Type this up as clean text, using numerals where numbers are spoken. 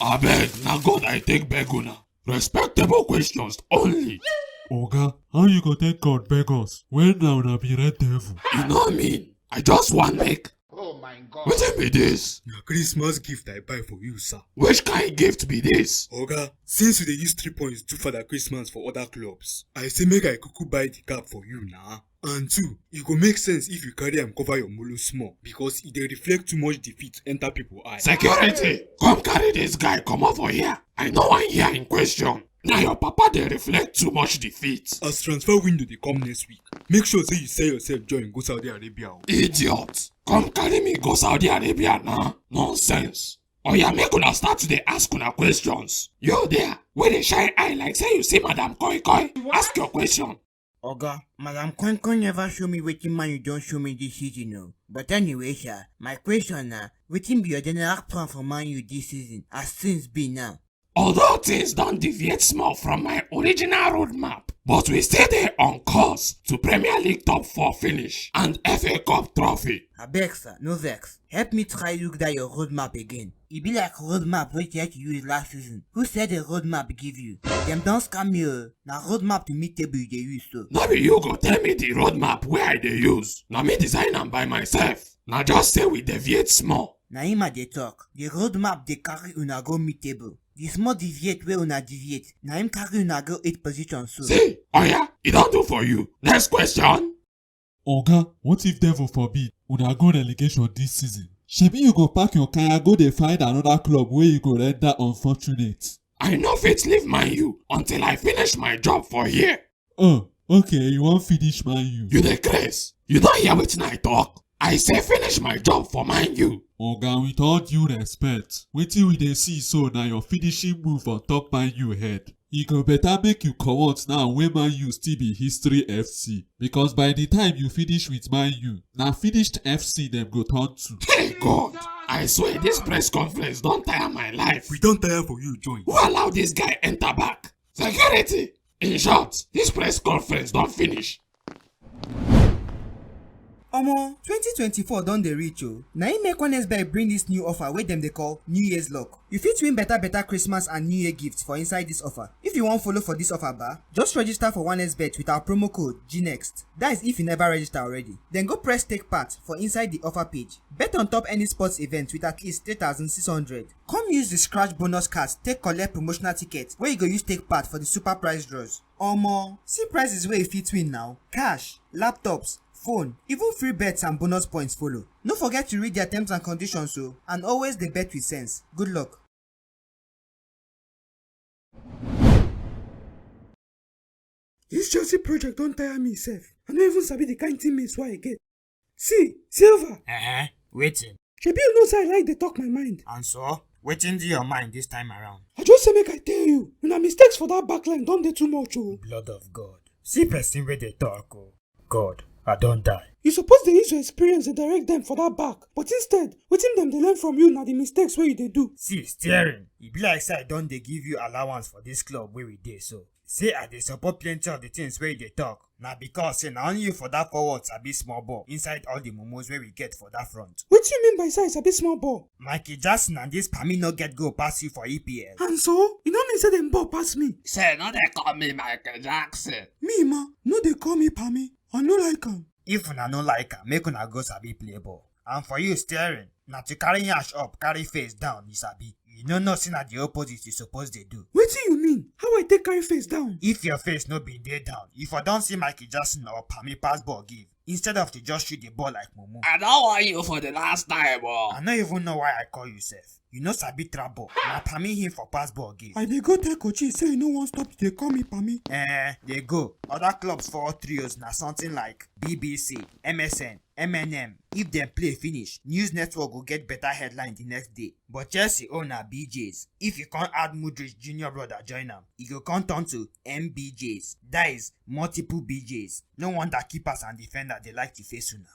Abeg, na God I take beg una. Respectable questions only. Oga, how you go take God beg us when now una be red devil? You know mean? I just want make. Oh my God. Wetin be this? Na Christmas gift I buy for you, sir. Which kind gift be this? Oga, since you dey use 3 points do Father Christmas for other clubs, I say make I kuku buy the cap for you na. And 2, e go make sense if you carry am cover your molo small because e dey reflect too much defeat enter people eye. Security, come carry this guy comot for here. I no wan hear in question. Na your papa dey reflect too much defeat. As transfer window dey come next week, make sure say you sell yourself join go Saudi Arabia. Idiot! Come carry me go Saudi Arabia now. Nonsense. Oya, make una start to dey ask una questions. You there, wey dey shine eye like say you see Madam Koi Koi. Ask your question. Oga, Madam Koi Koi never show me wetin man you don show me this season o. But anyway sha, my question na, wetin be your general plan for Man U this season as things be now? Although things don deviate small from my original roadmap, but we still dey on course to Premier League top 4 finish and FA Cup trophy. Abeg sir, no vex. Help me try look that your roadmap again. E be like roadmap wey you use last season. Who said the roadmap give you? Dem don scam me o. Na roadmap to meet table you dey use so. No be you go tell me the roadmap wey I dey use. Na me design am by myself. Na just say we deviate small. Na him I dey talk. The roadmap dey carry una go meet table. The small deviate wey una deviate, na him carry una go 8 position so. See, oya, e don do for you. Next question. Oga, what if devil forbid una go relegation this season? Shebi you go pack your car go dey find another club wey you go render unfortunate. I no fit leave Man U until I finish my job for here. Oh, okay, you wan finish Man U. You dey craze? You don hear wetin I talk? I say finish my job for Man U. Oga, with all due respect, wetin we dey see so na your finishing move on top Man U head. E go better make you comot now wey Man U still be history FC, because by the time you finish with Man U, na finished FC dem go turn to. Hey God, I swear this press conference don tire my life. We don tire for you join. Who allow this guy enter back? Security! In short, this press conference don finish. Omo, 2024 don dey reach o. Na im make Westham bring this new offer wey dem dey call New Year's Lock. You fit win better Christmas and New Year gifts for inside this offer. If you wan follow for this offer ba, just register for Westham with our promo code GNEXT. That is if you never register already. Then go press take part for inside the offer page. Bet on top any sports event with at least 3,600. Come use the scratch bonus cards take collect promotional tickets wey you go use take part for the superprize draws. Omo, see prizes wey you fit win now. Cash, laptops, phone, even free bets and bonus points follow. No forget to read their terms and conditions o, and always dey bet with sense. Good luck. This Chelsea project don tire me sef. I no even sabi the kind teammates wey I get. See, Silva. Wetin? Shebi you know say I like dey talk my mind. And so, wetin dey your mind this time around? I just say make I tell you, una mistakes for that backline don dey too much o. Blood of God. See person wey dey talk o. God, I don die. You suppose dey use your experience dey direct dem for that back, but instead, wetin dem dey learn from you na the mistakes wey you dey do. See, steering. E be like say I don dey give you allowance for this club wey we dey so. Say I dey support plenty of the things wey you dey talk. Na because say na only you for that forward sabi small ball inside all the momos wey we get for that front. Wetin you mean by say I sabi small ball? Michael Jackson and this Pami no get goal pass you for EPL. And so, you no mean say dem ball pass me? Say, no dey call me Michael Jackson. Me ma, no dey call me Pami. I no like am. If una no like am, make una go sabi play ball. And for you steering, na to carry yash up, carry face down, you sabi. You no know say na the opposite you suppose dey do. Wetin you mean? How I take carry face down? If your face no be dey down, if I don see Michael Jackson or Pami pass ball give, instead of to just shoot the ball like Momo. I don't want you for the last time, I no even know why I call you sef. You no sabi trap ball. Na Pami him for pass ball give. I dey go tell Kochi say you no wan stop to dey call me Pami. Dey go. Other clubs for all trios na something like BBC, MSN, MNM. If dem play finish, news network go get better headline the next day. But Chelsea own na BJs. If you can't add Mudryk junior brother join am, e go come turn to MBJs. That is multiple BJs. No wonder keepers and defenders dey like to face una.